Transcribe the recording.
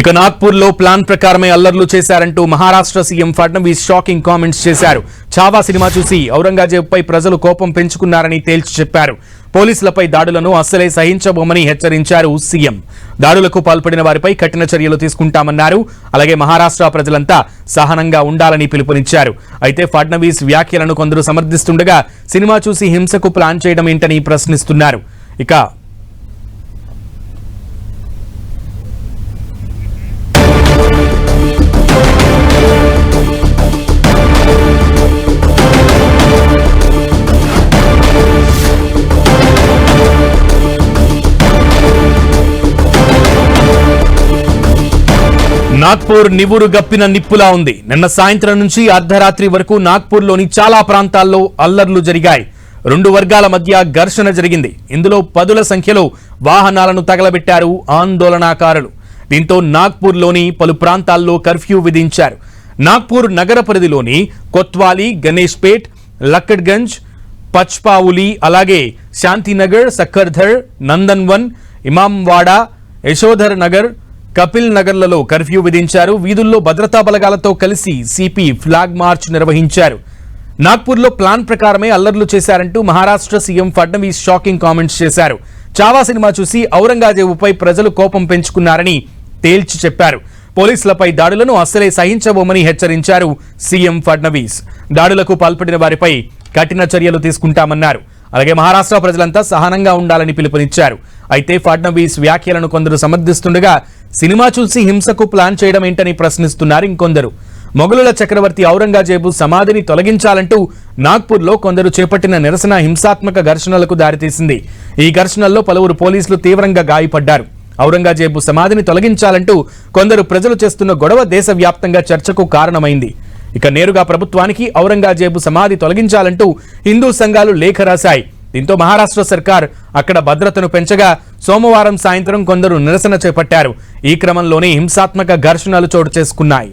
ఇక నాగ్పూర్లో ప్లాన్ ప్రకారమే అల్లర్లు చేశారంటూ Maharashtra CM Fadnavis shocking comments చేశారు. ఛావా సినిమా చూసి ఔరంగజేబ్పై ప్రజలు కోపం పెంచుకున్నారని తేల్చి చెప్పారు. పోలీసులపై దాడులను అస్సలే సహించబోమని హెచ్చరించారు సీఎం. దాడులకు పాల్పడిన వారిపై కఠిన చర్యలు తీసుకుంటామన్నారు. అలాగే మహారాష్ట్ర ప్రజలంతా సహనంగా ఉండాలని పిలుపునిచ్చారు. అయితే ఫడ్నవీస్ వ్యాఖ్యలను కొందరు సమర్థిస్తుండగా సినిమా చూసి హింసకు ప్లాన్ చేయడం ఏంటని ప్రశ్నిస్తున్నారు. ఇక నాగ్పూర్ నివురు గప్పిన నిప్పులా ఉంది. నిన్న సాయంత్రం నుంచి అర్ధరాత్రి వరకు నాగ్పూర్లోని చాలా ప్రాంతాల్లో అల్లర్లు జరిగాయి. రెండు వర్గాల మధ్య ఘర్షణ జరిగింది. ఇందులో పదుల సంఖ్యలో వాహనాలను తగలబెట్టారు ఆందోళనకారులు. దీంతో నాగ్పూర్లోని పలు ప్రాంతాల్లో కర్ఫ్యూ విధించారు. నాగ్పూర్ నగర పరిధిలోని కొత్వాలి, గణేష్పేట్, లక్కడ్గంజ్, పచ్పావులి, అలాగే శాంతినగర్, సక్కర్ధర్, నందన్వన్, ఇమాంవాడా, యశోధర్ నగర్, కపిల్ నగర్లలో కర్ఫ్యూ విధించారు. వీధుల్లో భద్రతా బలగాలతో కలిసి సిపి ఫ్లాగ్ మార్చ్ నిర్వహించారు. నాగ్పూర్లో ప్లాన్ ప్రకారమే అల్లర్లు చేశారంటూ Maharashtra CM Fadnavis shocking comments చేశారు. చావా సినిమా చూసి ఔరంగజేబుపై ప్రజలు కోపం పెంచుకున్నారని తేల్చి చెప్పారు. పోలీసులపై దాడులను అస్సలే సహించబోమని హెచ్చరించారు సీఎం ఫడ్నవీస్. దాడులకు పాల్పడిన వారిపై కఠిన చర్యలు తీసుకుంటామన్నారు. అలాగే మహారాష్ట్ర ప్రజలంతా సహనంగా ఉండాలని పిలుపునిచ్చారు. అయితే ఫడ్నవీస్ వ్యాఖ్యలను కొందరు సమర్థిస్తుండగా సినిమా చూసి హింసకు ప్లాన్ చేయడం ఏంటని ప్రశ్నిస్తున్నారు ఇంకొందరు. మొఘలుల చక్రవర్తి ఔరంగజేబు సమాధిని తొలగించాలంటూ నాగ్పూర్లో కొందరు చేపట్టిన నిరసన హింసాత్మక ఘర్షణలకు దారితీసింది. ఈ ఘర్షణల్లో పలువురు పోలీసులు తీవ్రంగా గాయపడ్డారు. ఔరంగజేబు సమాధిని తొలగించాలంటూ కొందరు ప్రజలు చేస్తున్న గొడవ దేశవ్యాప్తంగా చర్చకు కారణమైంది. ఇక నేరుగా ప్రభుత్వానికి ఔరంగజేబు సమాధి తొలగించాలంటూ హిందూ సంఘాలు లేఖ రాశాయి. దీంతో మహారాష్ట్ర సర్కార్ అక్కడ భద్రతను పెంచగా సోమవారం సాయంత్రం కొందరు నిరసన చేపట్టారు. ఈ క్రమంలోనే హింసాత్మక ఘర్షణలు చోటు చేసుకున్నాయి.